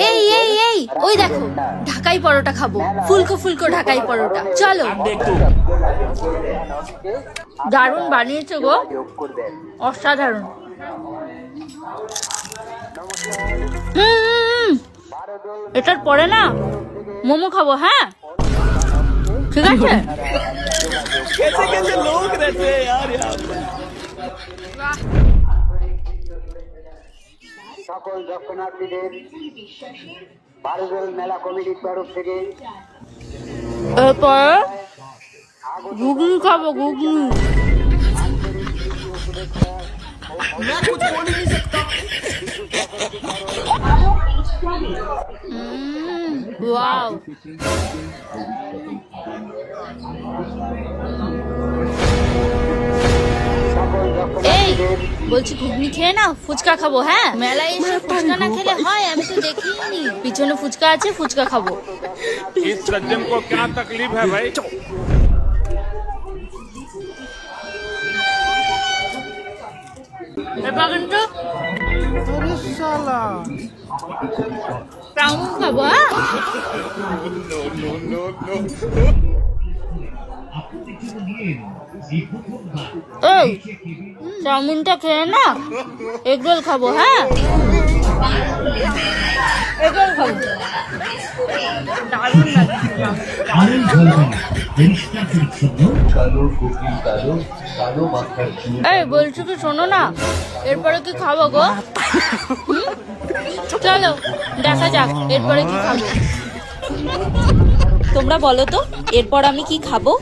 এই এই এই ওই দেখো ঢাকাই পরোটা খাবো, ফুলকো ফুলকো ঢাকাই পরোটা, চলো। দারুণ বানিয়েছো গো, অসাধারণ। এটার পরে না মোমো খাবো, হ্যাঁ ঠিক আছে। कैसे कैसे लोग रहते हैं यार यहाँ पे। সকল দর্শনার্থীদের বারোদল মেলা কমিটির তরফ থেকে এরপরে ঘুগনি খাবো, ঘুগনি। मैं कुछ बोल ही नहीं सकता। ওয়াও, এই বলছি ঘুগনি খেয়ে না ফুচকা খাবো, হ্যাঁ। মেলায় এসে ফুচকা না খেলে হয়? আমি তো দেখিনি, পিছনে ফুচকা আছে, ফুচকা খাবো। इस सज्जन को क्या तकलीफ है भाई? এবার কিন্তু চাউমিন খাবো, হ্যাঁ। এই চাউমিনটা খেয়ে না এগরোল খাবো, হ্যাঁ এগরোল খাবো, দারুণ লাগছে। এই বলছি কি শোনো না, এরপরে কি খাবো গো? চলো দেখা যাক এরপরে কি খাবো। তোমরা বলো তো এরপর আমি কি খাবো?